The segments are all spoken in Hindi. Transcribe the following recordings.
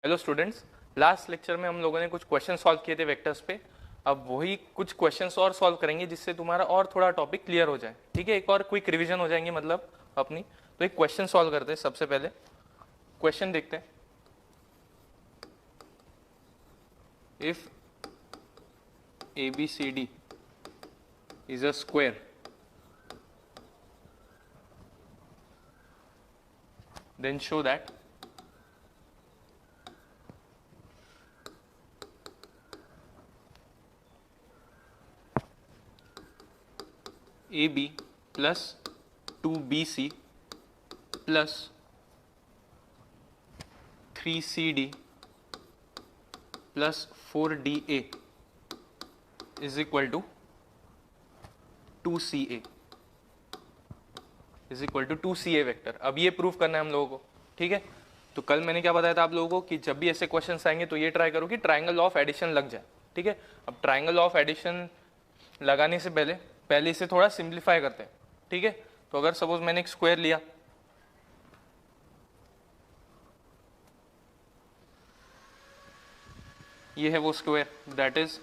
हेलो स्टूडेंट्स, लास्ट लेक्चर में हम लोगों ने कुछ क्वेश्चन सॉल्व किए थे वेक्टर्स पे। अब वही कुछ क्वेश्चंस और सॉल्व करेंगे जिससे तुम्हारा और थोड़ा टॉपिक क्लियर हो जाए। ठीक है, एक और क्विक रिवीजन हो जाएंगे मतलब अपनी। तो एक क्वेश्चन सॉल्व करते हैं। सबसे पहले क्वेश्चन देखते हैं। If ABCD is a square then show that AB plus 2BC plus 3CD plus 4DA is equal to 2CA is equal to 2CA vector. अब ये प्रूफ करना है हम लोगों को। ठीक है, तो कल मैंने क्या बताया था आप लोगों को कि जब भी ऐसे क्वेश्चंस आएंगे तो ये ट्राई करो कि ट्राइंगल ऑफ एडिशन लग जाए। ठीक है, अब ट्राइंगल ऑफ एडिशन लगाने से पहले इसे थोड़ा सिंप्लीफाई करते हैं। ठीक है, तो अगर सपोज मैंने एक स्क्वायर लिया, ये है वो स्क्वायर दैट इज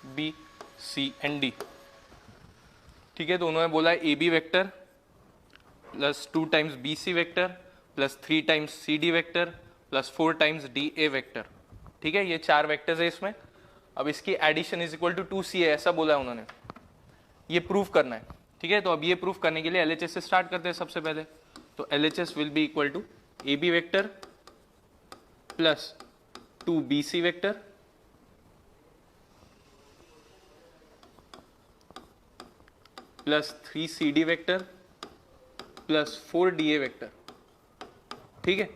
ABCD। ठीक है, तो उन्होंने बोला है AB vector plus 2 times BC vector plus 3 times CD vector plus 4 times DA vector. ठीक है, ये 4 वेक्टर्स है इसमें। अब इसकी addition is equal to 2CA ऐसा बोला है उन्होंने। ये प्रूफ करना है। ठीक है, तो अब ये प्रूफ करने के लिए LHS से स्टार्ट करते हैं सबसे पहले। तो LHS will be equal to AB vector plus 2 BC vector plus 3 CD vector plus 4 DA vector. ठीक है,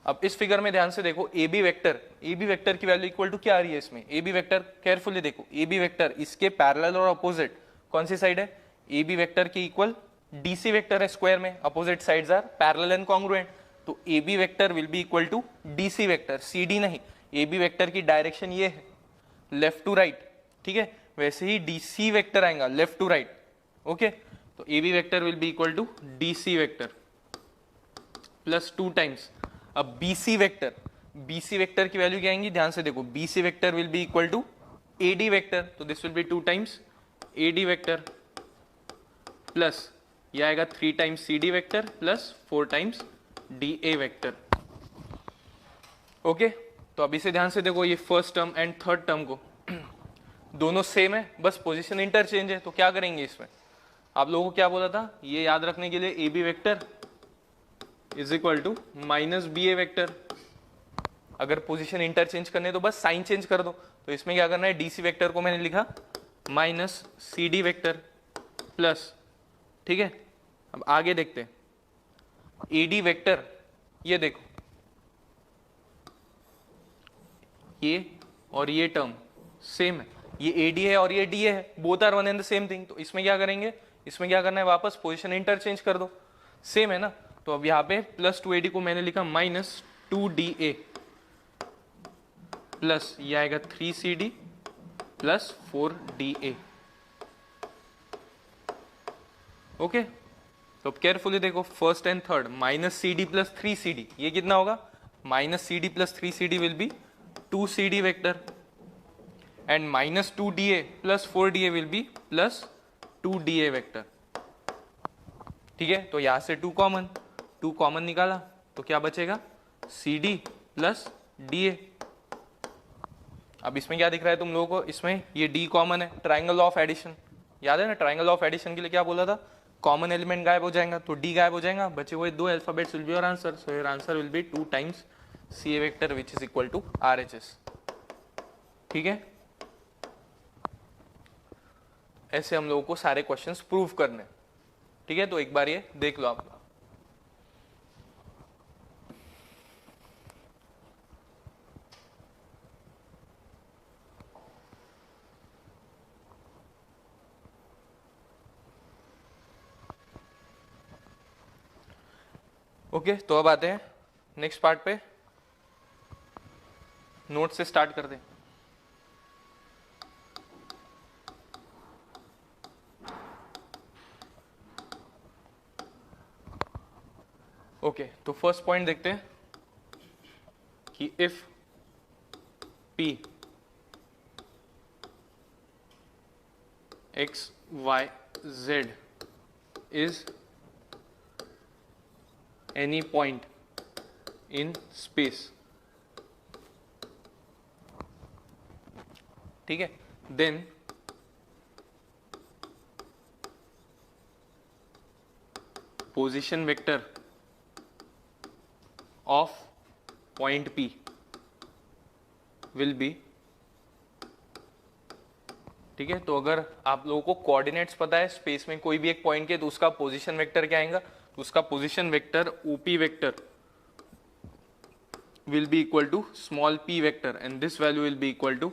अब इस फिगर में ध्यान से देखो, AB वेक्टर की वैल्यू इक्वल टू क्या आ रही है इसमें। AB वेक्टर केयरफुली देखो, AB वेक्टर इसके पैरेलल और अपोजिट कौन सी साइड है। AB वेक्टर की इक्वल DC वेक्टर है स्क्वायर में, opposite sides are parallel and congruent. तो AB vector will be equal to DC vector, CD नहीं। AB वेक्टर की डायरेक्शन ये है, लेफ्ट टू राइट। ठीक है, वैसे ही DC वेक्टर आएगा लेफ्ट टू राइट। ओके, तो AB vector will be equal to DC vector plus 2 times. अब BC वेक्टर की वैल्यू क्या आएंगी, ध्यान से देखो। BC vector will be equal to AD vector, तो this will be 2 times AD vector plus ये आएगा 3 times CD vector plus 4 times DA vector. Okay, तो अब इसे ध्यान से देखो, ये first term and third term को दोनों सेम है, बस पोजीशन इंटरचेंज है। तो क्या करेंगे इसमें, आप लोगों को क्या बोला था ये याद रखने के लिए, AB vector is equal to minus BA vector. अगर पोजीशन इंटरचेंज करने तो बस साइन चेंज कर दो। तो इसमें क्या करना है, DC वेक्टर को मैंने लिखा माइनस CD वेक्टर प्लस। ठीक है, अब आगे देखते हैं AD वेक्टर। ये देखो, ये और ये टर्म सेम है, ये AD है और ये DA है, both are one and the same thing. तो इसमें क्या करेंगे, इसमें क्या करना है, वापस पोजीशन इंटरचेंज कर दो, सेम है ना। तो अब यहाँ पे प्लस 2AD को मैंने लिखा माइनस 2DA प्लस ये आएगा 3CD प्लस 4DA। ओके, तो अब केयरफुली देखो, first and third minus CD plus 3CD, ये कितना होगा, minus CD plus 3CD will be 2CD vector and minus 2DA plus 4DA will be plus 2DA vector. ठीक है, तो यहां से 2 कॉमन निकाला तो क्या बचेगा, CD प्लस DA। अब इसमें क्या दिख रहा है तुम लोगों को, इसमें ये D कॉमन है, ट्राइंगल ऑफ एडिशन याद है ना। ट्राइंगल ऑफ एडिशन के लिए क्या बोला था, कॉमन एलिमेंट गायब हो जाएगा तो D गायब हो जाएगा, बचे हुए 2 alphabets will be your answer. So your answer will be 2 times CA vector which is equal to RHS। ठीक है, ऐसे हम लोगों को सारे क्वेश्चंस प्रूव करने। ठीक है, तो एक बार ये देख लो आप। ओके, तो अब आते हैं नेक्स्ट पार्ट पे। नोट से स्टार्ट कर दें। ओके, तो फर्स्ट पॉइंट देखते हैं। कि if P x y z is any point in space, ठीक है, then position vector of point P will be, ठीक है। तो अगर आप लोगों को कोऑर्डिनेट्स पता है स्पेस में कोई भी एक पॉइंट के, तो उसका पोजीशन वेक्टर क्या आएगा, तो उसका position vector OP vector will be equal to small p vector, and this value will be equal to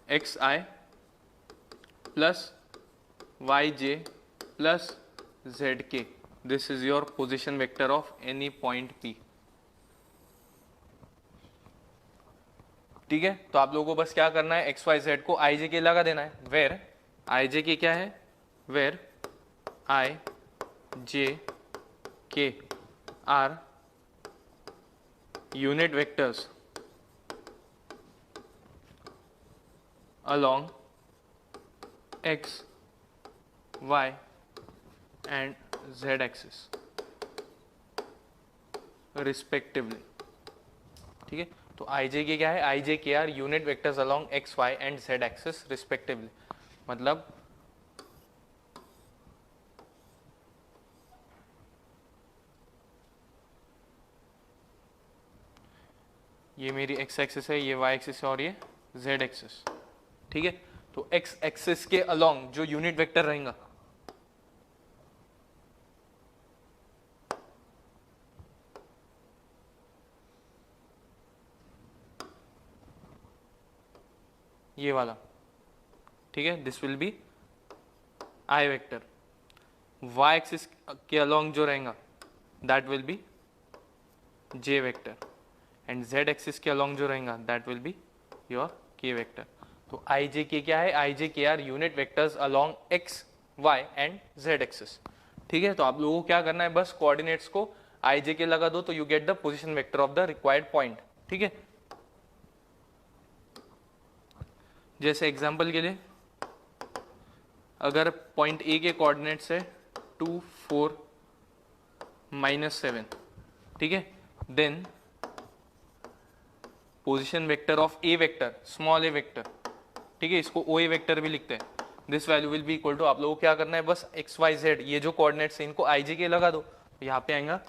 xi plus yj plus zk. This is your position vector of any point P. ठीक है, तो आप लोगों को बस क्या करना है, एक्स वाई जेड को आई जे के लगा देना है, वेर आई जे के क्या है, where I j k are unit vectors along x, y and z axis respectively, ठीक है। तो आई जे के क्या है, i j k are unit vectors along x y and z axis respectively, मतलब ये मेरी एक्स एक्सिस है, ये वाई एक्सिस है और ये जेड एक्सिस, ठीक है। तो एक्स एक्सिस के अलोंग जो यूनिट वेक्टर रहेगा, ये वाला, ठीक है, this will be i vector. Y axis के अलोंग जो रहेगा that will be j vector, and z axis के अलोंग जो रहेगा that will be your k vector. तो आई जे के क्या है, i j k are unit vectors along x y and z axis, ठीक है। तो आप लोगों को क्या करना है, बस कोऑर्डिनेट्स को आई जे के लगा दो तो you get the position vector of the required point, ठीक है। जैसे एग्जांपल के लिए, अगर पॉइंट ए के कोऑर्डिनेट्स है 2 4 -7, ठीक है, then position vector of A vector, small a vector, ठीक है, इसको ओ ए वेक्टर भी लिखते हैं, this value will be equal to, आप लोगों को क्या करना है, बस एक्स वाई जेड ये जो कोऑर्डिनेट्स है इनको आई जे के लगा दो, तो यहाँ पे आएगा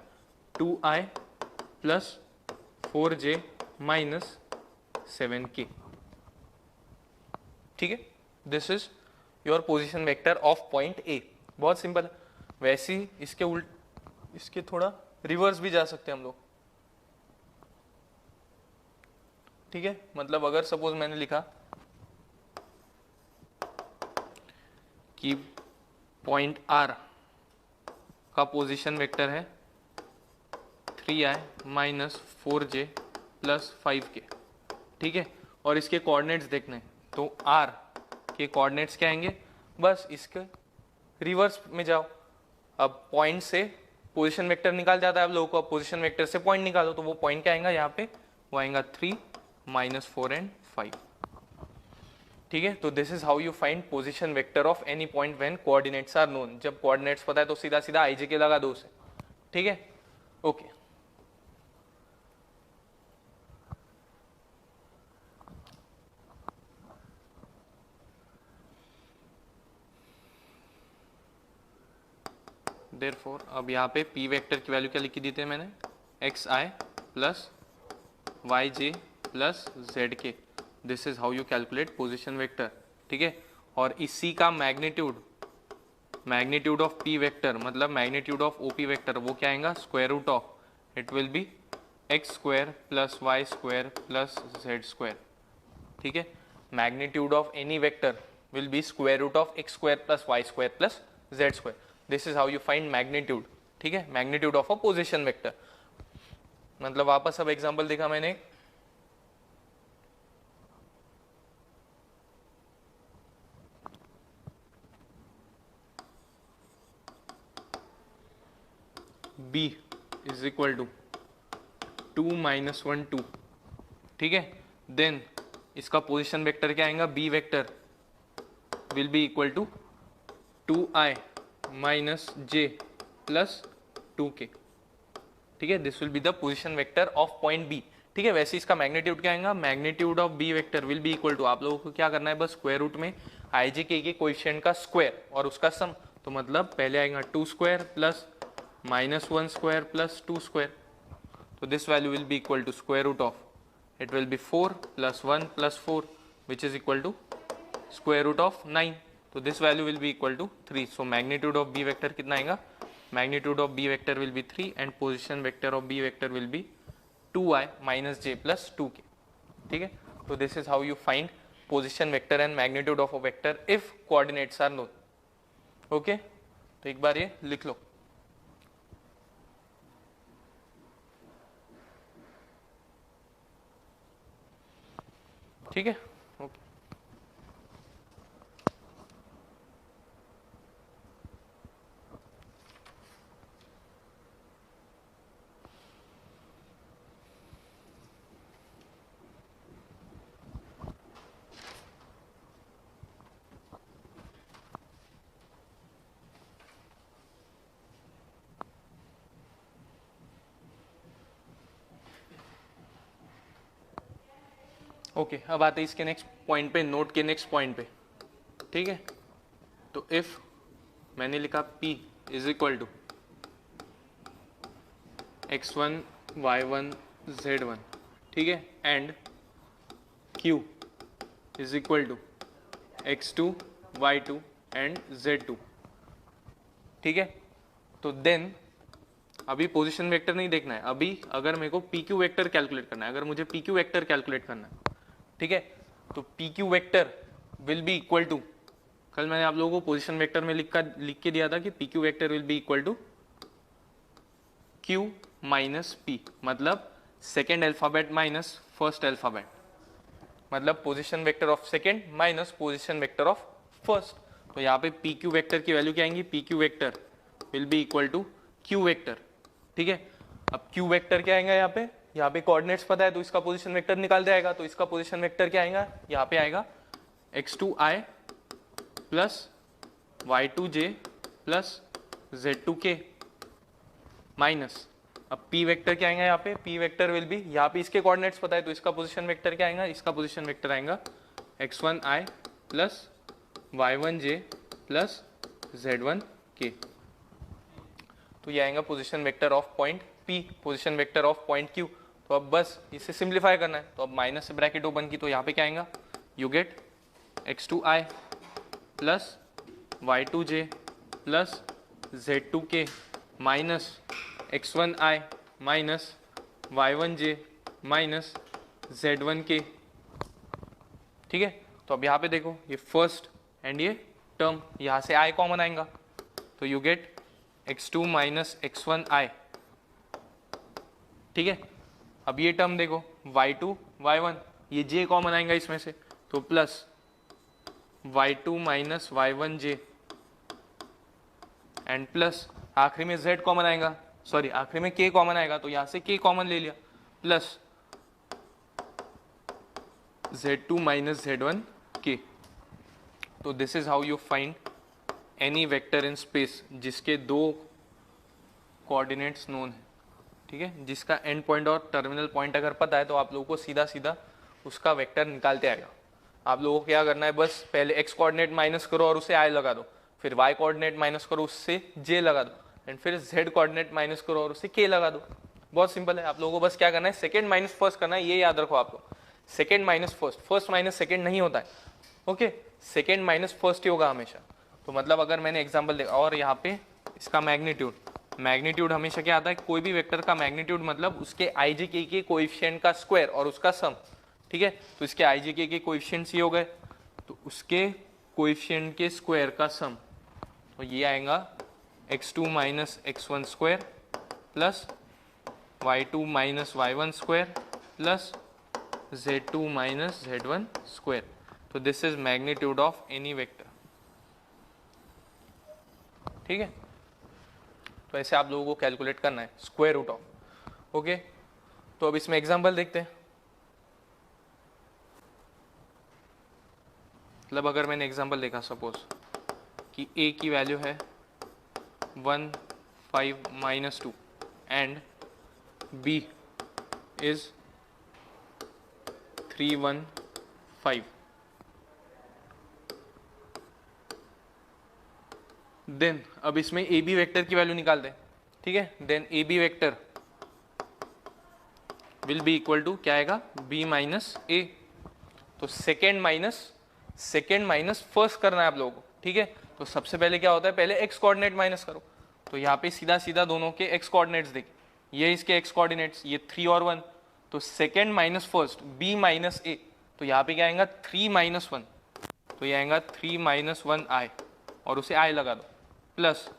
2i plus 4j minus 7k, ठीक है। This is your position vector of point A, बहुत सिंपल है। वैसे ही इसके उल्ट, इसके थोड़ा रिवर्स भी जा सकते हैं हम लोग, ठीक है। मतलब अगर सपोज मैंने लिखा कि पॉइंट आर का पोजीशन वेक्टर है 3i minus 4j plus 5k, ठीक है, और इसके कोऑर्डिनेट्स देखने हैं, तो आर के कोऑर्डिनेट्स क्या आएंगे, बस इसके रिवर्स में जाओ। अब पॉइंट से पोजीशन वेक्टर निकाल जाता है आप लोगों को, अब पोजीशन वेक्टर से पॉइंट निकालो, तो वो पॉइंट क्या आएगा यहाँ पे, वो आएगा 3 -4 एंड 5, ठीक है। तो this is how you find position vector of any point when coordinates are known. जब कोऑर्डिनेट्स पता है तो सीधा सीधा आई जे के लगा दो उसे, ठीक है, ओके। देयरफॉर अब यहाँ पे पी वेक्टर की वैल्यू क्या लिखी दी थी मैंने, x I plus Y J plus z k, this is how you calculate position vector, ठीक है। और इसी का magnitude, magnitude of P vector मतलब मैग्नीट्यूड ऑफ ओपी वेक्टर, वो क्या आएगा, square root of, it will be x square plus Y square plus Z square, ठीक है। Magnitude of any vector will be square root of x square plus Y square plus Z square, this is how you find magnitude, ठीक है, magnitude of a position vector. मतलब वापस अब एग्जांपल देखा मैंने, b इज इक्वल टू 2 -1 2 ठीक है। देन इसका पोजीशन वेक्टर क्या आएगा, B vector will be equal to 2i minus j plus 2k, ठीक है। This will be the position vector of point B, ठीक है। वैसे इसका मैग्नीट्यूड क्या आएगा, magnitude of B vector will be equal to, आप लोगों को क्या करना है, बस स्क्वायर रूट में आई जे के कोएफिशिएंट का स्क्वायर और उसका सम, तो मतलब पहले आएगा 2 square plus minus 1 square plus 2 square, तो this value will be equal to square root of, it will be 4 plus 1 plus 4 which is equal to square root of 9, तो this value will be equal to 3। So magnitude of B vector कितना आएगा, magnitude of b vector will be 3 and position vector of b vector will be 2i minus j plus 2k, ठीक है। तो this is how you find position vector and magnitude of a vector if coordinates are known, okay। तो एक बार ये लिख लो, ठीक है, ओके। ओके अब आते हैं इसके नेक्स्ट पॉइंट पे, नोट के नेक्स्ट पॉइंट पे, ठीक है। तो इफ मैंने लिखा P is equal to x1 y1 z1, ठीक है, and Q is equal to x2 y2 and z2, ठीक है। तो देन अभी पोजीशन वेक्टर नहीं देखना है, अभी अगर मेरे को PQ वेक्टर कैलकुलेट करना है, अगर मुझे PQ वेक्टर कैलकुलेट करना है, ठीक है, तो PQ vector will be equal to, कल मैंने आप लोगों को पोजीशन वेक्टर में लिख के दिया था कि PQ vector will be equal to Q minus P, मतलब second alphabet minus first alphabet, मतलब position vector of second minus position vector of first. तो यहाँ पे PQ वेक्टर की वैल्यू क्या आएंगी, PQ vector will be equal to Q vector, ठीक है। अब Q वेक्टर क्या आएगा, यहाँ पे कोऑर्डिनेट्स पता है तो इसका पोजीशन वेक्टर निकाल जाएगा, तो इसका पोजीशन वेक्टर क्या आएगा, यहाँ पे आएगा x2i plus y2j plus z2k minus, अब P वेक्टर क्या आएगा, यहाँ पे P वेक्टर विल बी, यहाँ पे इसके कोऑर्डिनेट्स पता है तो इसका पोजीशन वेक्टर क्या आएगा, इसका पोजीशन वेक्टर आएगा x1i plus y1j plus z1k, तो ये आएगा position vector of point P, position vector of point Q। तो अब बस इसे सिंप्लीफाई करना है, तो अब माइनस से ब्रैकेट ओपन की, तो यहाँ पे क्या आएगा, you gate x2i plus y2j plus z2k minus x1i minus y1j minus z1k, ठीक है। तो अब यहाँ पे देखो ये फर्स्ट एंड ये टर्म, यहाँ से i कॉमन आएगा, तो you gate x2 minus x1i, ठीक है। अब ये टर्म देखो y2 y1, ये j कॉमन आएगा इसमें से, तो plus y2 minus y1j and plus आखिरी में z कॉमन आएगा, सॉरी आखिरी में k कॉमन आएगा, तो यहाँ से k कॉमन ले लिया, प्लस z2 माइनस z1k। तो this is how you find any vector in space जिसके दो कोऑर्डिनेट्स नोन है, ठीक है, जिसका एंड पॉइंट और टर्मिनल पॉइंट अगर पता है तो आप लोगों को सीधा सीधा उसका वेक्टर निकालते आएगा। आप लोगों को क्या करना है, बस पहले x कोऑर्डिनेट माइनस करो और उसे i लगा दो, फिर y कोऑर्डिनेट माइनस करो उससे j लगा दो, एंड फिर z कोऑर्डिनेट माइनस करो और उसे k लगा दो। बहुत सिंपल है, आप लोगों को बस क्या करना है, सेकेंड माइनस फर्स्ट करना है, ये याद रखो आप लोग, second minus first, first minus second नहीं होता है, ओके, सेकेंड माइनस फर्स्ट ही होगा हमेशा। तो मतलब अगर मैंने एग्जाम्पल देखा, और यहाँ पे इसका मैग्नीट्यूड, मैग्नीट्यूड हमेशा क्या आता है, कोई भी वेक्टर का मैग्नीट्यूड मतलब उसके आई जे के कोएफिशिएंट का स्क्वायर और उसका सम, ठीक है। तो इसके आई जे के कोएफिशिएंट्स ये हो गए, तो उसके कोएफिशिएंट के स्क्वायर का सम, तो ये आएगा x2 minus x1 square plus y2 minus y1 square plus z2 minus z1 square. तो this is magnitude of any vector, ठीक है। तो ऐसे आप लोगों को कैलकुलेट करना है स्क्वायर रूट ऑफ, ओके। तो अब इसमें एग्जांपल देखते हैं, मतलब अगर मैंने एग्जांपल देखा सपोज कि a की वैल्यू है 1 5 minus 2 and b is 3 1 5, then अब इसमें ए बी वेक्टर की वैल्यू निकाल दें, ठीक है। Then A B vector will be equal to क्या आएगा, बी माइनस ए। तो सेकेंड माइनस फर्स्ट करना है आप लोगों को, ठीक है। तो सबसे पहले क्या होता है, पहले एक्स कोऑर्डिनेट माइनस करो। तो यहाँ पे सीधा सीधा दोनों के एक्स कोऑर्डिनेट्स देखिए, ये इसके एक्स कोऑर्डिनेट्स, ये 3 और 1। तो second minus first B minus A, तो यहाँ पे क्या आएगा 3 माइनस 1, तो ये आएगा 3 माइनस 1 आई, और उसे आई लगा दो, प्लस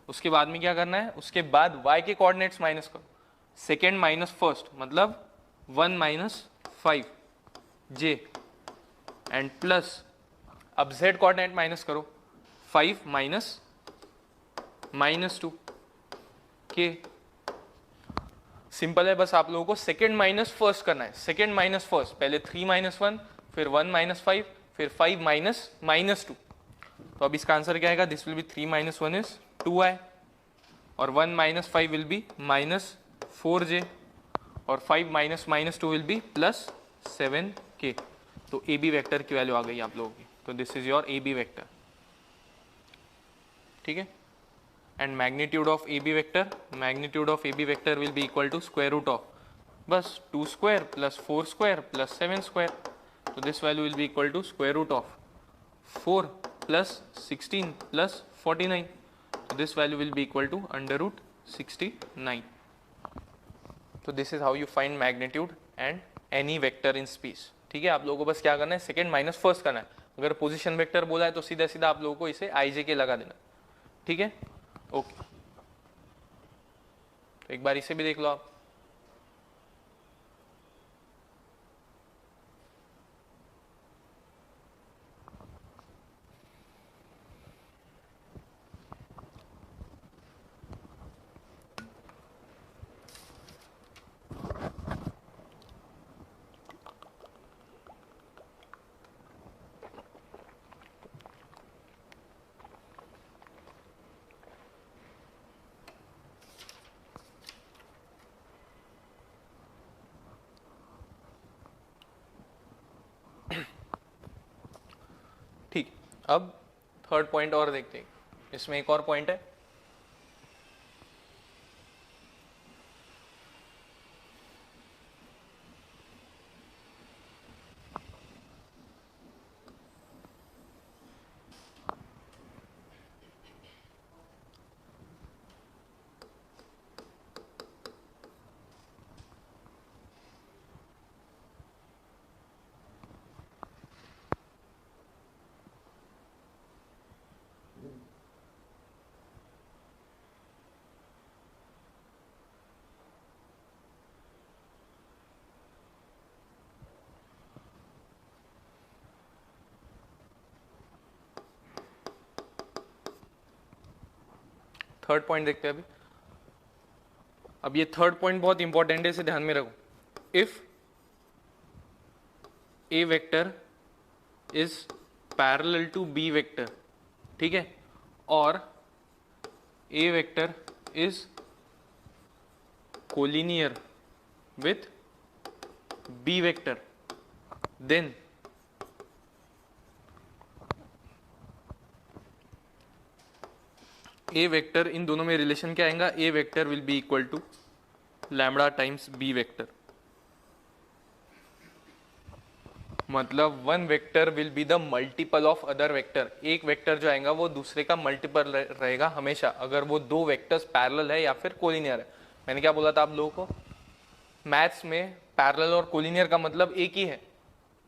उसके बाद में क्या करना है, उसके बाद y के कोऑर्डिनेट्स माइनस करो। सेकेंड माइनस फर्स्ट मतलब 1 माइनस 5 जे, एंड प्लस अब z कोऑर्डिनेट माइनस करो, 5 माइनस माइनस 2 के। सिंपल है, बस आप लोगों को सेकेंड माइनस फर्स्ट करना है। सेकेंड माइनस फर्स्ट, पहले 3 माइनस 1, फिर 1 माइनस 5, फिर 5 माइनस माइनस 2। तो अब इसका आंसर क्या आएगा, this will B 3 minus 1 is 2i, और 1 minus 5 will be minus 4j, और 5 minus minus 2 will be plus 7k। तो ए बी वेक्टर की वैल्यू आ गई आप लोगों की। तो this is your A B vector, ठीक है। And magnitude of A B vector will be equal to square root of बस 2 square plus 4 square plus 7 square. तो this value will be equal to square root of 4 plus 16 plus 49। तो this value will be equal to under root 69। तो this is how you find magnitude and any vector in space, ठीक है। आप लोगों को बस क्या करना है, सेकेंड माइनस फर्स्ट करना है। अगर पोजीशन वेक्टर बोला है तो सीधा सीधा आप लोगों को इसे आई जे के लगा देना, ठीक है। ओके, तो एक बार इसे भी देख लो आप। ठीक, अब थर्ड पॉइंट और देखते हैं। इसमें एक और पॉइंट है, थर्ड पॉइंट देखते हैं अभी। अब ये थर्ड पॉइंट बहुत इंपॉर्टेंट है, इसे ध्यान में रखो। If A vector is parallel to B vector, ठीक है, और A vector is collinear with B vector, then A vector, इन दोनों में रिलेशन क्या आएगा, A vector will be equal to lambda times B vector. मतलब one vector will be the multiple of other vector. एक वेक्टर जो आएगा वो दूसरे का मल्टीपल रहेगा हमेशा, अगर वो दो वेक्टर्स पैरेलल है या फिर कोलिनियर है। मैंने क्या बोला था आप लोगों को, मैथ्स में पैरेलल और कोलिनियर का मतलब एक ही है,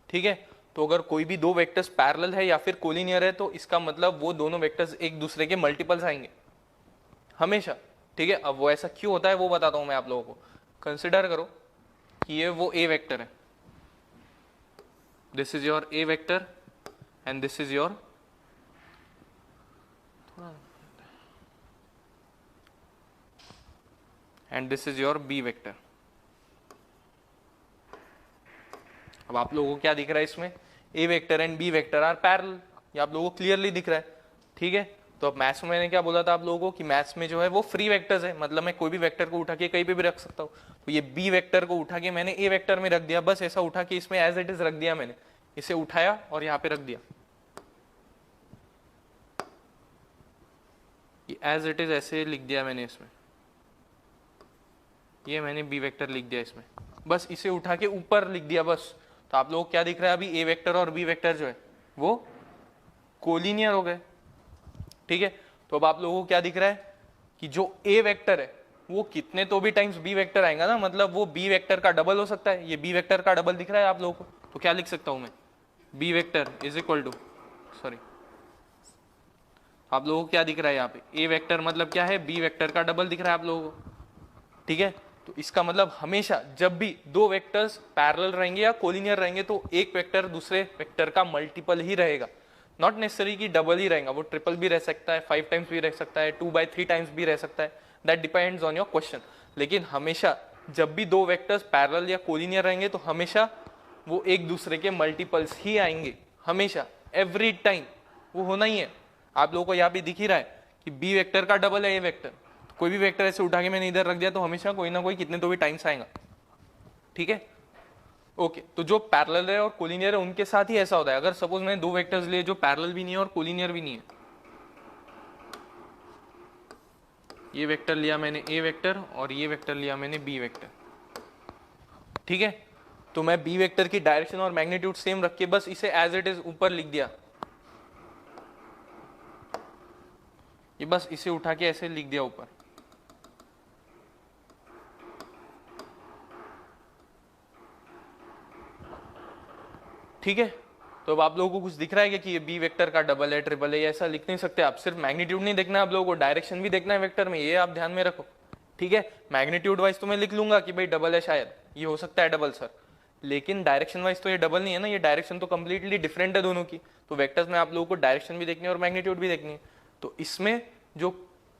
ठीक है। तो अगर कोई भी दो वेक्टर्स पैरेलल है या फिर कोलिनियर है तो इसका मतलब वो दोनों वेक्टर्स एक दूसरे के मल्टीपल्स आएंगे हमेशा, ठीक है। अब वो ऐसा क्यों होता है वो बताता हूं मैं आप लोगों को। कंसिडर करो कि ये वो ए वेक्टर है, this is your A vector and this is your and this is your B vector. अब आप लोगों को क्या दिख रहा है इसमें, A vector and B vector are parallel, ये आप लोगों को क्लियरली दिख रहा है, ठीक है। तो अब मैथ्स में मैंने क्या बोला था आप लोगों को कि मैथ्स में जो है वो फ्री वेक्टर्स है, मतलब मैं कोई भी वेक्टर को उठा के कहीं पे भी रख सकता हूँ। तो ये बी वेक्टर को उठा के मैंने ए वेक्टर में रख दिया, बस ऐसा उठा के इसमें एज इट इज रख दिया मैंने, इसे उठाया और यहाँ पे रख दिया, एज इट इज ऐसे लिख दिया मैंने इसमें, ये मैंने बी वेक्टर लिख दिया इसमें, बस इसे उठा के ऊपर लिख दिया बस। तो आप लोगों को क्या दिख रहा है अभी, ए वेक्टर और बी वेक्टर जो है वो कोलिनियर हो गए, ठीक है। तो अब आप लोगों को क्या दिख रहा है कि जो ए वेक्टर है वो कितने तो भी टाइम्स बी वेक्टर आएगा ना, मतलब वो बी वेक्टर का डबल हो सकता है, ये बी वेक्टर का डबल दिख रहा है आप लोगों को। तो क्या लिख सकता हूं मैं, B vector is equal to, sorry आप लोगों को क्या दिख रहा है यहाँ पे, ए वेक्टर मतलब क्या है, बी वेक्टर का डबल दिख रहा है आप लोगों को, ठीक है। तो इसका मतलब हमेशा जब भी दो वेक्टर्स पैरेलल रहेंगे या कोलिनियर रहेंगे तो एक वेक्टर दूसरे वेक्टर का मल्टीपल ही रहेगा, नॉट नेसेसरी कि डबल ही रहेगा, वो ट्रिपल भी रह सकता है, 5 टाइम्स भी रह सकता है, 2/3 टाइम्स भी रह सकता है, that depends on your question. लेकिन हमेशा जब भी दो वेक्टर्स पैरेलल या कोलिनियर रहेंगे तो हमेशा वो एक दूसरे के मल्टीपल्स ही आएंगे, हमेशा, एवरी टाइम, वो होना ही है। आप लोगों को यहाँ पे दिख ही रहा है कि बी वेक्टर का डबल है ए वेक्टर, कोई भी वेक्टर ऐसे उठा के मैंने इधर रख दिया तो हमेशा कोई ना कोई कितने तो भी टाइम्स आएगा, ठीक है। ओके, तो जो पैरेलल है और कोलिनियर है उनके साथ ही ऐसा होता है। अगर सपोज मैंने दो वेक्टर्स लिए जो पैरेलल भी नहीं है और कोलिनियर भी नहीं है, ये वेक्टर लिया मैंने ए वेक्टर और ये वेक्टर लिया मैंने बी वेक्टर, ठीक है। तो मैं बी वेक्टर की डायरेक्शन और मैग्नीट्यूड सेम रख के बस इसे एज इट इज ऊपर लिख दिया, ये बस इसे उठा के ऐसे लिख दिया ऊपर, ठीक है। तो अब आप लोगों को कुछ दिख रहा है कि ये बी वेक्टर का डबल है, ट्रिपल है, ऐसा लिख नहीं सकते आप। सिर्फ मैग्नीट्यूड नहीं देखना है आप लोगों को, डायरेक्शन भी देखना है वेक्टर में, ये आप ध्यान में रखो, ठीक है। मैग्नीट्यूड वाइज तो मैं लिख लूंगा कि भाई डबल है, शायद ये हो सकता है डबल सर, लेकिन डायरेक्शन वाइज तो ये डबल नहीं है ना, ये डायरेक्शन तो कंप्लीटली डिफरेंट है दोनों की। तो वेक्टर्स में आप लोगों को डायरेक्शन भी देखनी है और मैग्नीट्यूड भी देखनी है। तो इसमें जो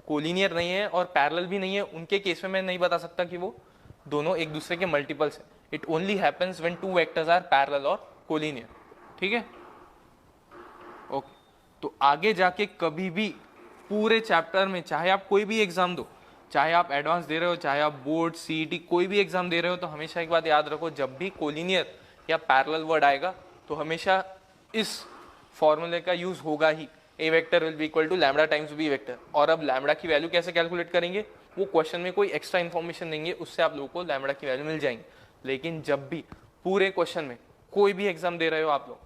कोलिनियर नहीं है और पैरेलल भी नहीं है उनके केस में मैं नहीं बता सकता कि वो दोनों एक दूसरे के मल्टीपल्स है। It only happens when two vectors are parallel और कोलिनियर, ठीक है। ओके, तो आगे जाके कभी भी पूरे चैप्टर में, चाहे आप कोई भी एग्जाम दो, चाहे आप एडवांस दे रहे हो, चाहे आप बोर्ड सीईटी कोई भी एग्जाम दे रहे हो, तो हमेशा एक बात याद रखो, जब भी कोलिनियर या पैरेलल वर्ड आएगा तो हमेशा इस फॉर्मूले का यूज होगा ही, A vector will be equal to lambda times B vector. और अब लैम्डा की वैल्यू कैसे कैलकुलेट करेंगे, वो क्वेश्चन में कोई एक्स्ट्रा इन्फॉर्मेशन देंगे, उससे आप लोगों को लैम्डा की वैल्यू मिल जाएंगे। लेकिन जब भी पूरे क्वेश्चन में कोई भी एग्जाम दे रहे हो आप लोग,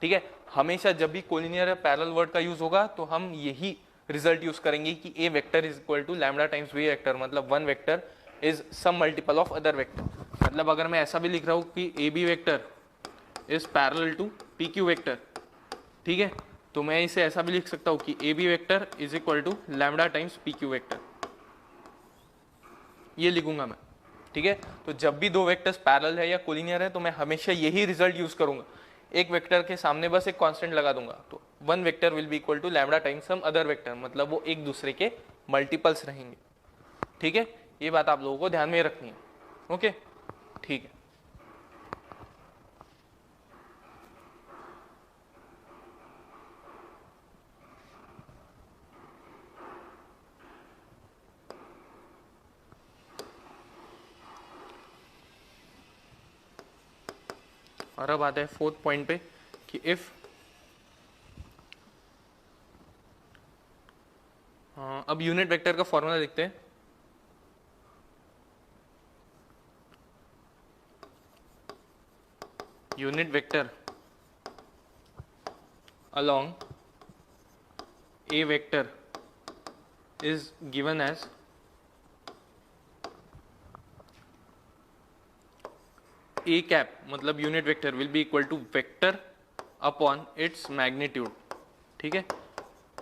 ठीक है, हमेशा जब भी कोलिनियर या पैरेलल वर्ड का यूज होगा तो हम यही रिजल्ट यूज करेंगे कि A vector is equal to lambda times B vector, मतलब one vector is some multiple of other vector. मतलब अगर मैं ऐसा भी लिख रहा हूँ कि A B vector is parallel to P Q vector, ठीक है, तो मैं इसे ऐसा भी लिख सकता हूँ कि A B vector is equal to lambda times P Q vector, ये लिखूंगा मैं, ठीक है। तो जब भी दो वेक्टर्स पैरेलल है या कोलिनियर है तो मैं हमेशा यही रिजल्ट यूज करूंगा, एक वेक्टर के सामने बस एक कांस्टेंट लगा दूंगा, तो one vector will be equal to lambda times some other vector, मतलब वो एक दूसरे के मल्टीपल्स रहेंगे, ठीक है। ये बात आप लोगों को ध्यान में रखनी है, ओके, ठीक है। और अब आता है फोर्थ पॉइंट पे कि इफ अब यूनिट वेक्टर का फॉर्मूला लिखते हैं। Unit vector along a vector is given as a cap, मतलब unit vector will be equal to vector upon its magnitude, ठीक है।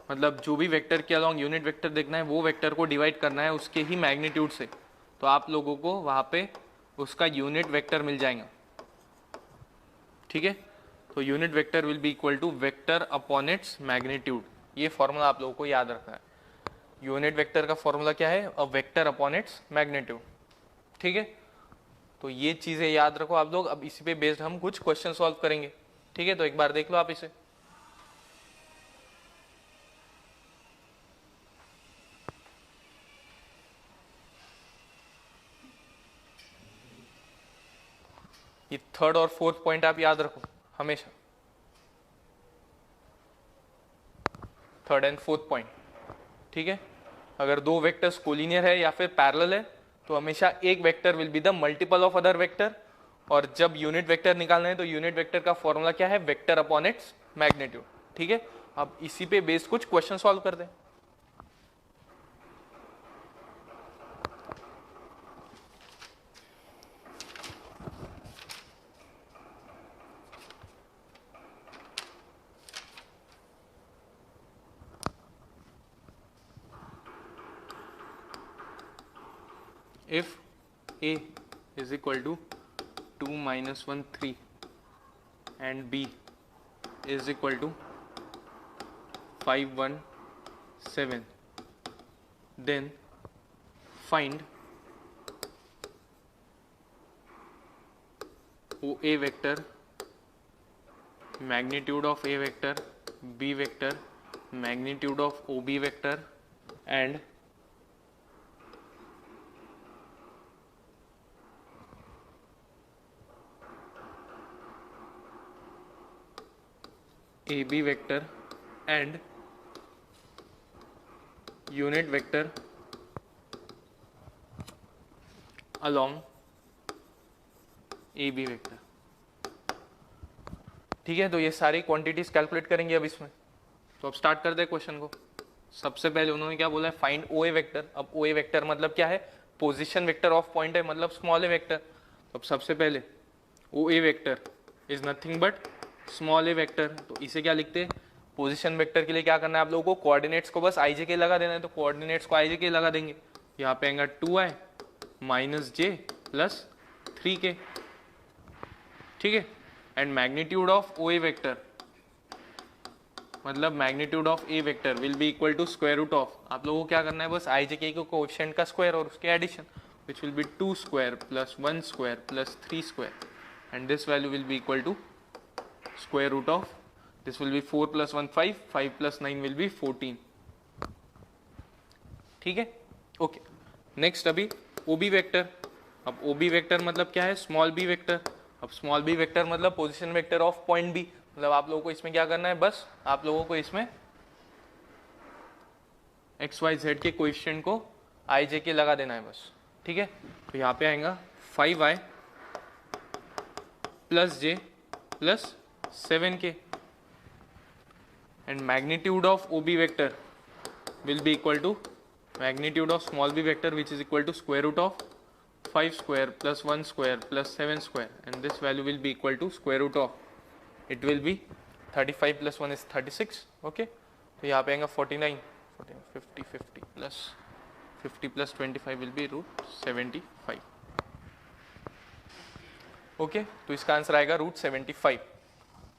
मतलब जो भी वेक्टर के अलॉन्ग यूनिट वेक्टर देखना है वो वेक्टर को डिवाइड करना है उसके ही मैग्नीट्यूड से, तो आप लोगों को वहाँ पे उसका यूनिट वेक्टर मिल जाएगा, ठीक है। तो unit vector will be equal to vector upon its magnitude, ये फॉर्मूला आप लोगों को याद रखना है। यूनिट वेक्टर का फॉर्मूला क्या है, a vector upon its magnitude, ठीक है। तो ये चीजें याद रखो आप लोग। अब इसी पे बेस्ड हम कुछ क्वेश्चन सॉल्व करेंगे, ठीक है, तो एक बार देख लो आप इसे। ये थर्ड और फोर्थ पॉइंट आप याद रखो हमेशा, थर्ड एंड फोर्थ पॉइंट, ठीक है। अगर दो वेक्टर्स कोलिनियर है या फिर पैरेलल है तो हमेशा एक vector will be the multiple of other vector, और जब यूनिट वेक्टर निकालना है तो यूनिट वेक्टर का फॉर्मूला क्या है, वेक्टर अपॉन इट्स मैग्नीट्यूड, ठीक है। अब इसी पे बेस्ड कुछ क्वेश्चन सॉल्व कर दें। if A is equal to 2 minus 1 3 and B is equal to 5 1 7, then find OA vector, magnitude of A vector, B vector, magnitude of OB vector and AB vector and unit vector along AB vector, ठीक है। तो ये सारी क्वांटिटीज कैलकुलेट करेंगे अब इसमें। तो अब स्टार्ट कर दे क्वेश्चन को। सबसे पहले उन्होंने क्या बोला है, फाइंड OA वेक्टर। अब OA वेक्टर मतलब क्या है, पोजीशन वेक्टर ऑफ पॉइंट है, मतलब स्मॉल ए वेक्टर। तो अब सबसे पहले OA vector is nothing but small a vector, तो इसे क्या लिखते हैं, पोजीशन वेक्टर के लिए क्या करना है आप लोगों को, कोऑर्डिनेट्स को बस आई जे के लगा देना है। तो कोऑर्डिनेट्स को आई जे के लगा देंगे, यहाँ पे आएगा 2i minus j plus 3k, ठीक है। And magnitude of O A vector मतलब magnitude of A vector will be equal to square root of, आप लोगों को क्या करना है, बस आई जे के कोएफिशिएंट का स्क्वायर और उसके addition, which will be 2 square plus 1 square plus 3 square, and this value will be equal to square root of this will be 4 plus 1 5, 5 plus 9 will be 14, ठीक है। ओके, नेक्स्ट अभी OB वेक्टर। अब OB वेक्टर मतलब क्या है, स्मॉल b वेक्टर। अब स्मॉल b वेक्टर मतलब position vector of point B, मतलब आप लोगों को इसमें क्या करना है, बस आप लोगों को इसमें XYZ के कोएफिशिएंट को आई जे के लगा देना है बस, ठीक है। तो यहाँ पे आएगा 5i plus j plus 7k, and magnitude of OB vector will be equal to magnitude of small b vector, which is equal to square root of 5 square plus 1 square plus 7 square, and this value will be equal to square root of, it will be 35 plus 1 is 36, okay। तो यहाँ पे आएगा 49 50 50 plus 50 plus 25 will be root 75, okay. तो इसका आंसर आएगा रूट 75।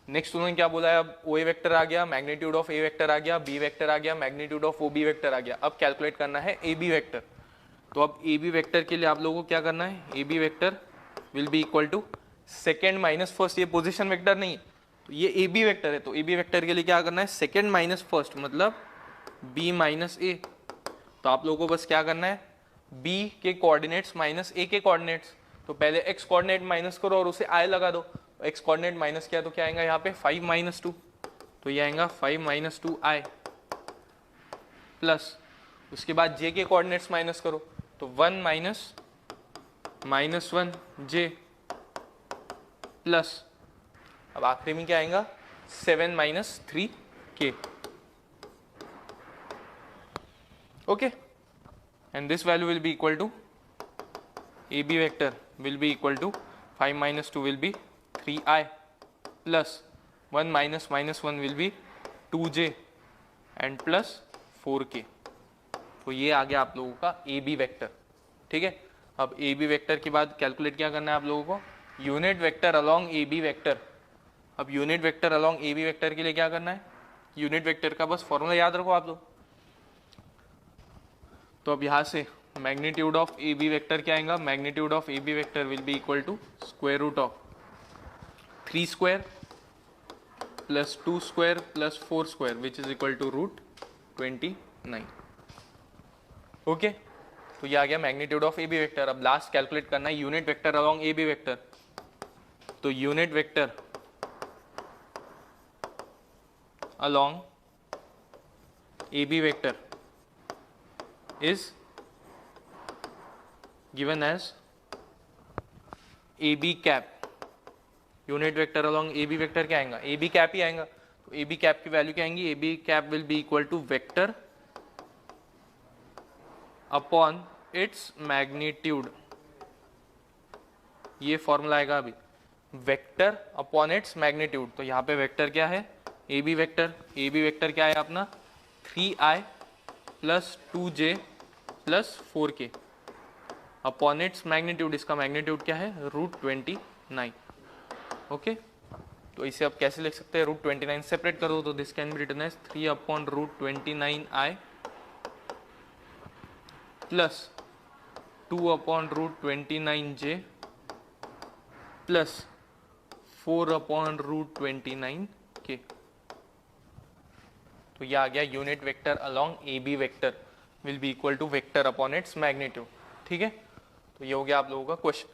नेक्स्ट उन्होंने क्या बोला है, अब ओ ए वेक्टर आ गया, मैग्नीट्यूड ऑफ ए वेक्टर आ गया, बी वेक्टर आ गया, magnitude of O B vector आ गया। अब कैलकुलेट करना है ए बी वेक्टर। तो अब ए बी वेक्टर के लिए आप लोगों को क्या करना है, A B vector will be equal to second minus first, ये पोजिशन वेक्टर नहीं है तो ये ए बी वेक्टर है, तो ए बी वेक्टर के लिए क्या करना है, सेकेंड माइनस फर्स्ट मतलब बी माइनस ए। तो आप लोगों को बस क्या करना है, बी के कोऑर्डिनेट्स माइनस ए के कोऑर्डिनेट्स, तो पहले एक्स कोऑर्डिनेट माइनस करो और उसे आई लगा दो, एक्स कोऑर्डिनेट माइनस किया तो क्या आएगा यहाँ पे 5 माइनस 2, तो ये आएगा 5 माइनस 2i प्लस उसके बाद j के कोऑर्डिनेट्स माइनस करो तो 1 माइनस 1 j प्लस अब आखिरी में क्या आएगा 7 minus 3k, okay. And this value will be equal to A B vector will be equal to 5 minus 2 will be 3i plus 1 minus minus 1 will be 2j and plus 4k। तो ये आ गया आप लोगों का ए बी वेक्टर, ठीक है। अब ए बी वेक्टर के बाद कैलकुलेट क्या करना है आप लोगों को, unit vector along A B vector. अब unit vector along A B vector के लिए क्या करना है, यूनिट वेक्टर का बस फॉर्मूला याद रखो आप लोग। तो अब यहाँ से magnitude of A B vector क्या आएगा, magnitude of A B vector will be equal to square root of 3 square plus 2 square plus 4 square which is equal to √29। Okay, तो ये आ गया magnitude of A B vector. अब लास्ट कैलकुलेट करना है unit vector along A B vector. तो unit vector along AB vector is given as AB cap। Unit vector along AB vector क्या आएगा, AB कैप ही आएगा। तो AB कैप की वैल्यू क्या आएंगी, AB cap will be equal to vector upon its magnitude. ये फॉर्मूला आएगा अभी, वेक्टर अपॉन इट्स मैग्नीट्यूड। तो यहाँ पे वेक्टर क्या है, AB वेक्टर क्या है अपना 3i plus 2j plus 4k upon its magnitude. इसका मैग्नीट्यूड क्या है √29। ओके, तो इसे आप कैसे लिख सकते हैं, √29 सेपरेट करो तो this can be written as 3 upon √29i plus 2 upon √29j plus 4 upon √29k। तो यह आ गया unit vector along A B vector will be equal to vector upon its magnitude. ठीक है, तो ये हो गया आप लोगों का क्वेश्चन।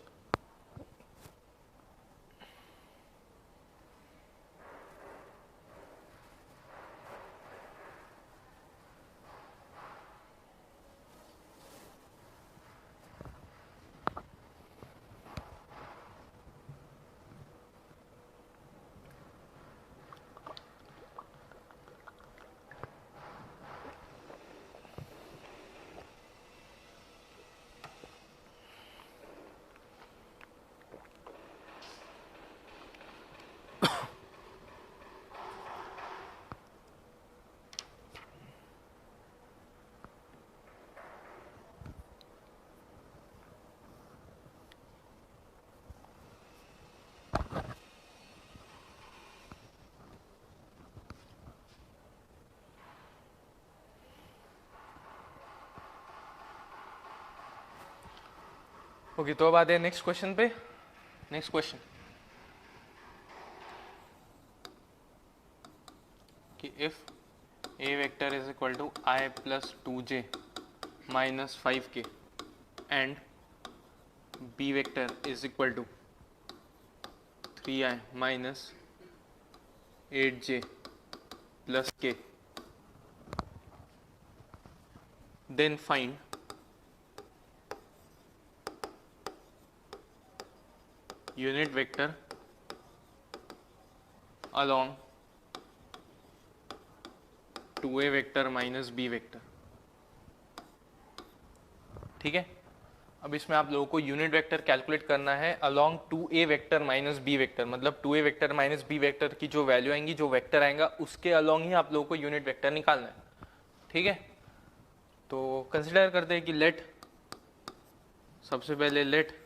ओके, तो अब आते हैं नेक्स्ट क्वेश्चन पे। नेक्स्ट क्वेश्चन कि if A vector is equal to i plus 2j minus 5k and B vector is equal to 3i minus 8j plus k, then find unit vector along 2a vector minus b vector. ठीक है, अब इसमें आप लोगों को यूनिट वेक्टर कैलकुलेट करना है along 2a vector minus b vector. मतलब 2a vector minus b vector की जो वैल्यू आएंगी, जो वेक्टर आएगा उसके along ही आप लोगों को यूनिट वेक्टर निकालना है। ठीक है, तो कंसिडर करते हैं कि लेट, सबसे पहले let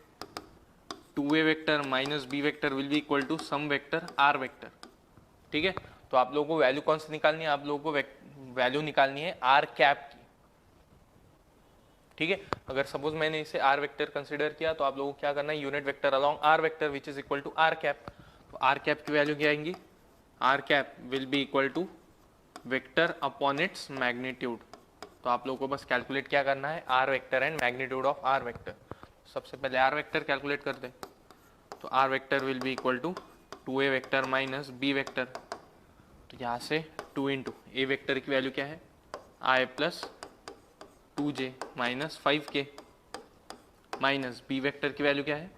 2a vector minus b vector will be equal to some vector r vector. ठीक है, तो आप लोगों को वैल्यू कौन सी निकालनी है, आप लोगों को वैल्यू निकालनी है r कैप की। ठीक है, अगर सपोज मैंने इसे r वेक्टर कंसीडर किया तो आप लोगों को क्या करना है, unit vector along r vector which is equal to r cap. तो r कैप की वैल्यू क्या आएंगी, r cap will be equal to vector upon its magnitude. तो आप लोगों को बस कैलकुलेट क्या करना है, r vector and magnitude of r vector. सबसे पहले r वेक्टर कैलकुलेट करते हैं। तो r vector will be equal to 2a vector minus b vector. तो यहाँ से 2 इंटू ए वेक्टर की वैल्यू क्या है i plus 2j minus 5k minus b vector की वैल्यू क्या है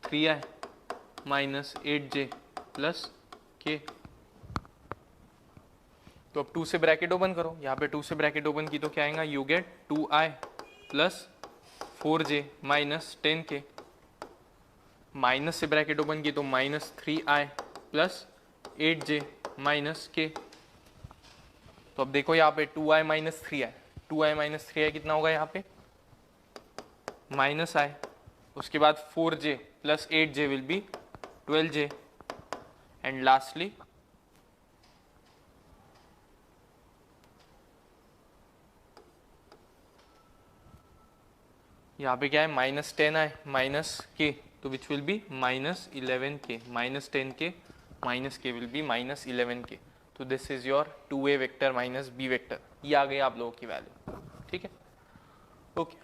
3i minus 8j plus k। तो अब 2 से ब्रैकेट ओपन करो, यहाँ पे 2 से ब्रैकेट ओपन की तो क्या आएगा, you gate 2i plus 4j minus 10k। Minus से ब्रैकेट ओपन की तो minus 3i plus 8j minus k। तो अब देखो यहाँ पे 2i minus 3i, 2i minus 3i कितना होगा यहाँ पे माइनस i, उसके बाद 4j plus 8j will be 12j and lastly यहाँ पे क्या है माइनस 10i माइनस k, तो विच will B minus 11k, minus 10k minus के विल बी माइनस 11k। तो this is your 2a vector minus b vector, ये आ गई आप लोगों की वैल्यू। ठीक है, ओके।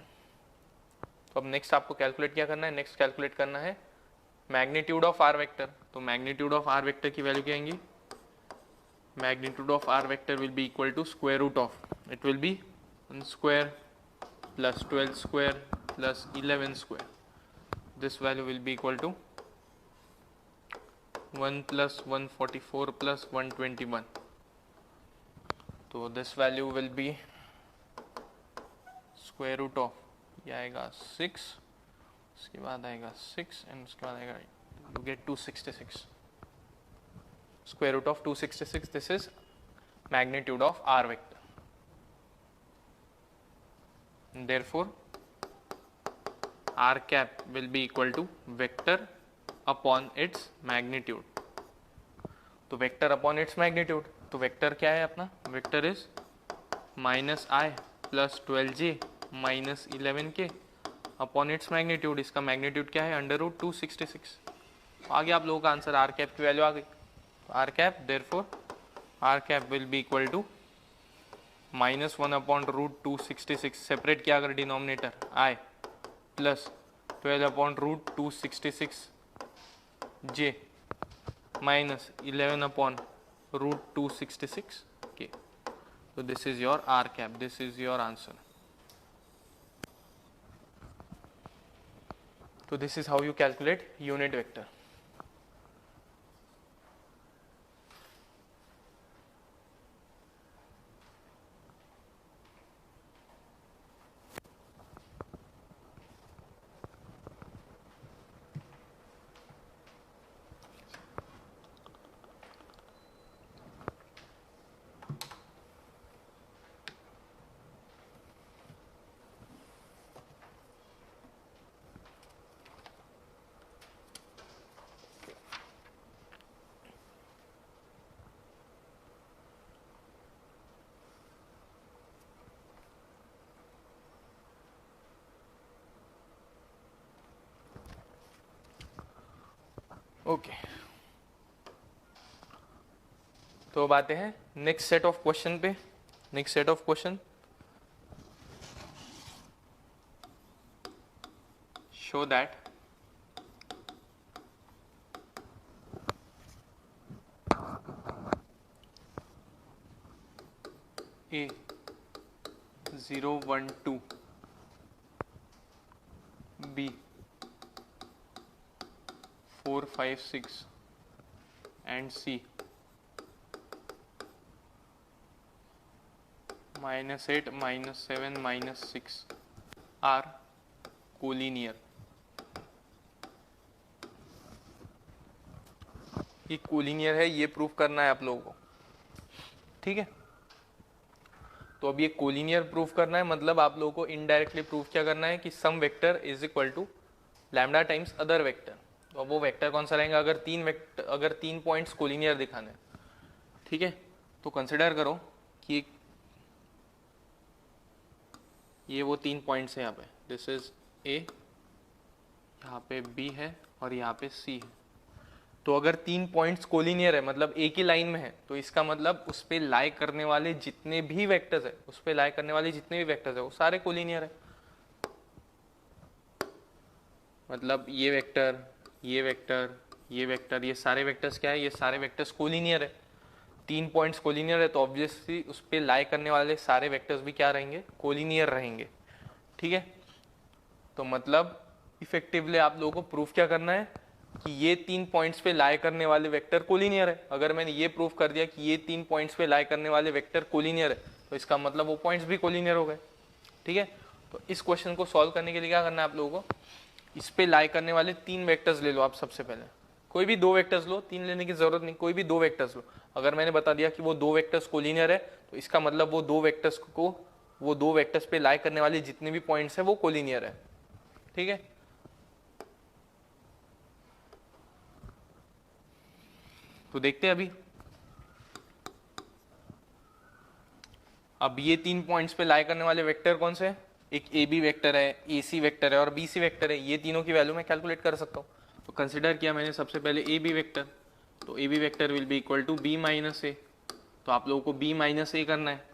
तो अब नेक्स्ट आपको कैलकुलेट क्या करना है, नेक्स्ट कैलकुलेट करना है मैग्नीट्यूड ऑफ आर वेक्टर। तो मैग्नीट्यूड ऑफ आर वेक्टर की वैल्यू क्या आएंगी, magnitude of R vector will be equal to square root of, it will be 1 square plus 12 square plus 11 square. This value will be equal to 1 plus 144 plus 121। तो this value will be square root of, ये आएगा 6, उसके बाद आएगा 6 एंड उसके बाद आएगा you get 266, square root of 266। This is magnitude of R vector. Therefore r cap will be equal to vector upon its magnitude। तो वेक्टर अपॉन इट्स मैग्नीट्यूड, तो वेक्टर क्या है अपना, vector is minus I plus 12j minus 11k upon its magnitude. इसका मैग्नीट्यूड क्या है, अंडर रूट 266। आगे आप लोगों का आंसर आर कैप की वैल्यू आ गई। R cap therefore R cap will be equal to -1 upon root 266, separate किया अगर denominator I, plus 12 upon root 266 J minus 11 upon root 266 के। So this is your r cap, this is your answer. So this is how you calculate unit vector. Okay, तो अब आते हैं नेक्स्ट सेट ऑफ क्वेश्चन पे। Next set of question, show that A 0 1 2 B 4 5 6 and C -8 -7 -6 are collinear। ये कोलिनियर है, ये प्रूफ करना है आप लोगों को। ठीक है, तो अब ये कोलिनियर प्रूफ करना है, मतलब आप लोगों को इनडायरेक्टली प्रूफ क्या करना है कि some vector is equal to lambda times other vector. तो अब वो वेक्टर कौन सा रहेगा, अगर तीन पॉइंट्स कोलिनियर दिखाने, ठीक है, तो कंसिडर करो कि ये वो 3 पॉइंट्स है यहाँ पे, दिस इज ए, यहाँ पे बी है और यहाँ पे सी है। तो अगर 3 पॉइंट्स कोलिनियर है, मतलब एक ही लाइन में है, तो इसका मतलब उस पे लाई करने वाले जितने भी वेक्टर्स है, उस पे लाई करने वाले जितने भी वेक्टर्स है वो सारे कोलिनियर है। मतलब ये वेक्टर, ये वेक्टर, ये वेक्टर, ये सारे वेक्टर्स क्या है, ये सारे वेक्टर्स कोलिनियर है। 3 पॉइंट्स कोलिनियर है, तो ऑब्वियसली उस पे लाई करने वाले सारे वेक्टर्स भी क्या रहेंगे, कोलिनियर रहेंगे। ठीक है, तो मतलब इफेक्टिवली आप लोगों को प्रूफ क्या करना है कि ये 3 पॉइंट्स पे लाई करने वाले वेक्टर कोलिनियर है। अगर मैंने ये प्रूफ कर दिया कि ये 3 पॉइंट्स पे लाई करने वाले वेक्टर कोलिनियर है, तो इसका मतलब वो पॉइंट्स भी कोलिनियर हो गए। ठीक है, तो इस क्वेश्चन को सॉल्व करने के लिए क्या करना है आप लोगों को, इस पे लाई करने वाले 3 वेक्टर्स ले लो आप। सबसे पहले कोई भी 2 वेक्टर्स लो, 3 लेने की जरूरत नहीं, कोई भी 2 वेक्टर्स लो। अगर मैंने बता दिया कि वो 2 वेक्टर्स कोलिनियर है, तो इसका मतलब वो 2 वेक्टर्स पे लाई करने वाले जितने भी पॉइंट्स है वो कोलिनियर है। ठीक है, तो देखते हैं अभी। अब ये 3 पॉइंट्स पे लाई करने वाले वेक्टर कौन से हैं, एक ए बी वेक्टर है, ए सी वेक्टर है और बी सी वेक्टर है। ये तीनों की वैल्यू मैं कैलकुलेट कर सकता हूँ। तो कंसिडर किया मैंने सबसे पहले ए बी वेक्टर, तो A B vector will be equal to B minus A, तो आप लोगों को बी माइनस ए करना है,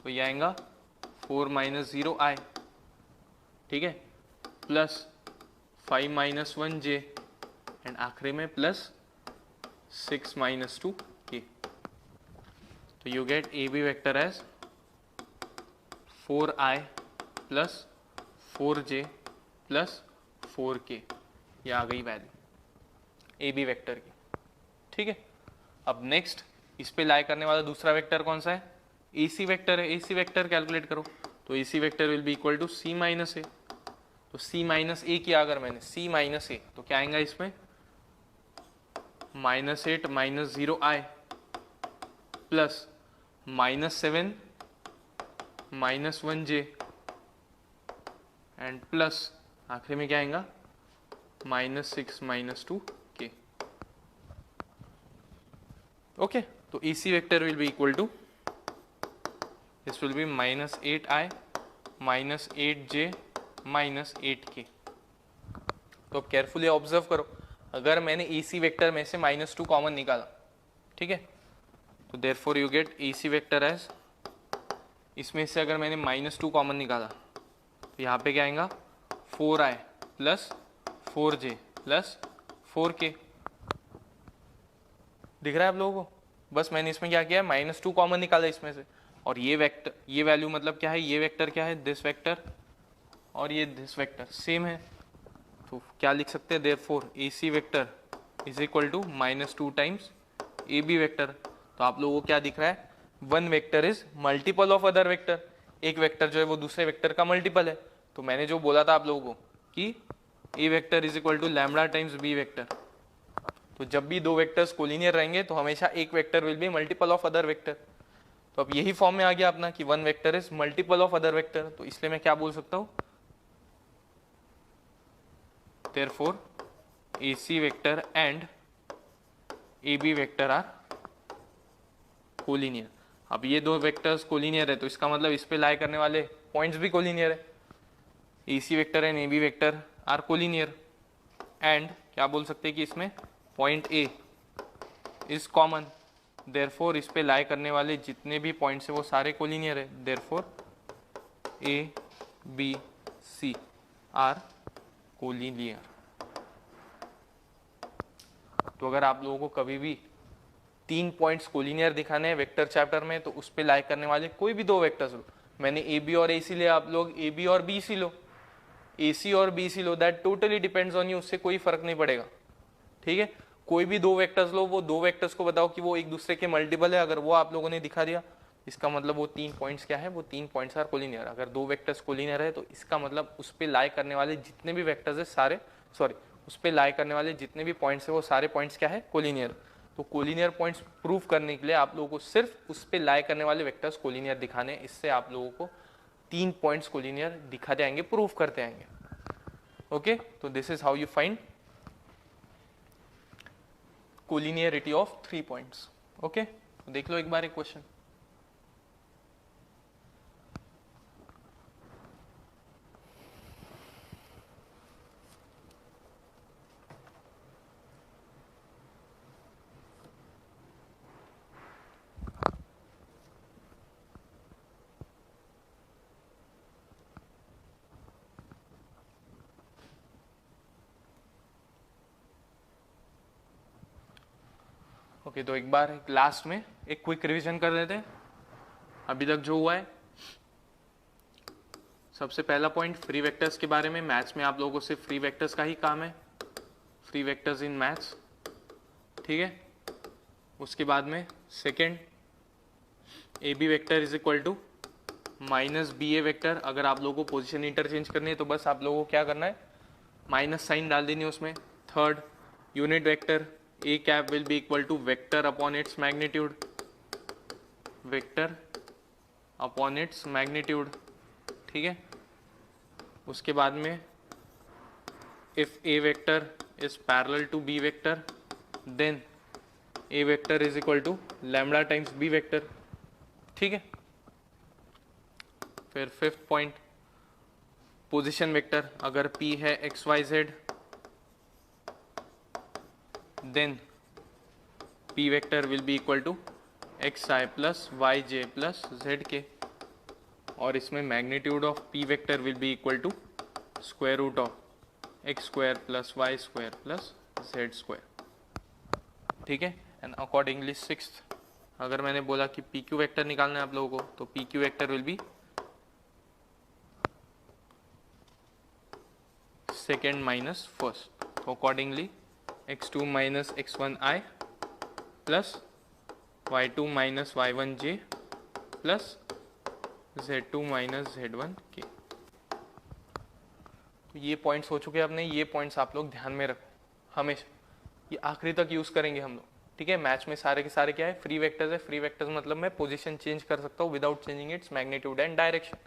तो ये आएगा 4 माइनस 0 आई, ठीक है, प्लस 5 माइनस 1 जे, एंड आखिरी में प्लस 6 माइनस 2 के। तो you get A B vector as 4i plus 4j plus 4k, ये आ गई वैल्यू ए बी वेक्टर की, ठीक है। अब नेक्स्ट इस पे लाई करने वाला दूसरा वेक्टर कौन सा है, ए सी वेक्टर है। ए सी वेक्टर कैलकुलेट करो, तो A C vector will be equal to C minus A, तो सी माइनस ए किया अगर मैंने सी माइनस ए, तो क्या आएगा इसमें -8 minus 0i plus -7 minus 1j and plus आखिरी में क्या आएगा -6 माइनस 2k। ओके, तो A C vector will be equal to, this will be -8i minus 8j minus 8k। तो अब केयरफुली ऑब्जर्व करो, अगर मैंने ए सी वेक्टर में से -2 कॉमन निकाला, ठीक है, तो therefore you get A C vector as, इसमें से अगर मैंने -2 कॉमन निकाला तो यहाँ पे क्या आएगा 4i plus 4j plus 4k। दिख रहा है आप लोगों को, बस मैंने इसमें क्या किया है -2 कॉमन निकाला इसमें से, और ये वेक्टर, ये वैल्यू मतलब क्या है, ये वेक्टर क्या है दिस वेक्टर, और ये दिस वेक्टर सेम है, तो क्या लिख सकते हैं therefore A C vector is equal to -2 times A B vector. तो आप लोगों को क्या दिख रहा है, one vector is multiple of other vector, एक वेक्टर जो है वो दूसरे वेक्टर का मल्टीपल है। तो मैंने जो बोला था आप लोगों को कि A vector is equal to lambda times B vector, तो जब भी दो वेक्टर्स कोलिनियर रहेंगे तो हमेशा एक vector will be multiple of other vector. तो अब यही फॉर्म में आ गया अपना कि one vector is multiple of other vector, तो इसलिए मैं क्या बोल सकता हूँ, therefore A C vector and A B vector are collinear. अब ये दो वेक्टर्स कोलिनियर है, तो इसका मतलब इस पे लाई करने वाले पॉइंट्स भी कोलिनियर है, A C vector and A B vector are collinear, and क्या बोल सकते हैं कि इसमें point A is common, therefore इस पे लाई करने वाले जितने भी पॉइंट्स है वो सारे कोलिनियर है, therefore A B C are collinear. तो अगर आप लोगों को कभी भी 3 पॉइंट्स कोलिनियर दिखाने हैं वेक्टर चैप्टर में, तो उस पे लाई करने वाले कोई भी दो वेक्टर्स लो, मैंने ए बी और ए सी लिया, आप लोग ए बी और B C low, A C और बी सी लो, that totally depends on you, उससे कोई फर्क नहीं पड़ेगा, ठीक है। कोई भी दो वेक्टर्स लो, वो दो वेक्टर्स को बताओ कि वो एक दूसरे के मल्टीपल है, अगर वो आप लोगों ने दिखा दिया इसका मतलब वो 3 पॉइंट्स क्या है, वो 3 पॉइंट्स आर कोलिनियर। अगर दो वेक्टर्स कोलिनियर है तो इसका मतलब उस पे लाई करने वाले जितने भी वेक्टर्स है सारे, सॉरी, उस पे लाई करने वाले जितने भी पॉइंट्स है वो सारे पॉइंट्स क्या है, कोलिनियर। तो कोलिनियर पॉइंट्स प्रूव करने के लिए आप लोगों को सिर्फ उस पे लाई करने वाले वेक्टर्स कोलिनियर दिखाने, इससे आप लोगों को 3 पॉइंट्स कोलिनियर दिखाते आएंगे, प्रूव करते आएंगे। ओके, तो this is how you find collinearity of 3 points. Okay, तो देख लो एक बार एक क्वेश्चन। ओके, तो एक बार लास्ट में एक क्विक रिवीजन कर लेते हैं अभी तक जो हुआ है। सबसे पहला पॉइंट फ्री वेक्टर्स के बारे में, मैथ्स में आप लोगों को सिर्फ फ्री वेक्टर्स का ही काम है, फ्री वेक्टर्स इन मैथ्स, ठीक है। उसके बाद में second, A B vector is equal to minus B A vector. अगर आप लोगों को पोजीशन इंटरचेंज करनी है तो बस आप लोगों को क्या करना है, माइनस साइन डाल देनी है उसमें। Third, unit vector A cap will be equal to vector upon its magnitude, vector upon its magnitude, ठीक है। उसके बाद में if A vector is parallel to B vector then A vector is equal to lambda times B vector, ठीक है। फिर फिफ्थ पॉइंट, पोजीशन वेक्टर, अगर P है X Y Z then P vector will be equal to X I plus Y J plus z K, और इसमें magnitude of P vector will be equal to square root of x square plus Y square plus Z square. ठीक है, एंड अकॉर्डिंगली सिक्स्थ, अगर मैंने बोला कि पी क्यू वेक्टर निकालना है आप लोगों को, तो P Q vector will be second minus first, तो accordingly x2 minus x1i plus y2 minus y1j plus z2 minus z1k। तो ये पॉइंट्स हो चुके हैं अपने, ये पॉइंट्स आप लोग ध्यान में रखो हमेशा, ये आखिरी तक यूज करेंगे हम लोग। ठीक है, मैथ्स में सारे के सारे क्या है, फ्री वेक्टर्स है। फ्री वेक्टर्स मतलब मैं पोजीशन चेंज कर सकता हूँ without changing its magnitude and direction.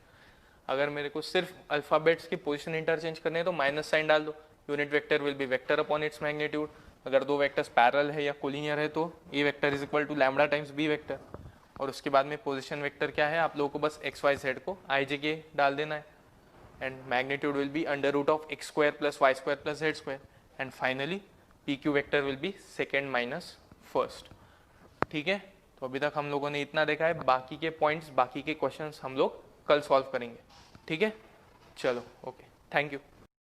अगर मेरे को सिर्फ अल्फाबेट्स की पोजीशन इंटरचेंज करने हैं तो माइनस साइन डाल दो, unit vector will be vector upon its magnitude. अगर दो वेक्टर्स पैरेलल है या कोलिनियर है तो A vector is equal to lambda times B vector, और उसके बाद में पोजीशन वेक्टर क्या है, आप लोगों को बस एक्स वाई जेड को आई जे के डाल देना है, and magnitude will be under root of x square plus Y square plus Z square, and finally P Q vector will be second minus first. ठीक है, तो अभी तक हम लोगों ने इतना देखा है, बाकी के पॉइंट्स, बाकी के क्वेश्चंस हम लोग कल सॉल्व करेंगे। ठीक है, चलो ओके, थैंक यू।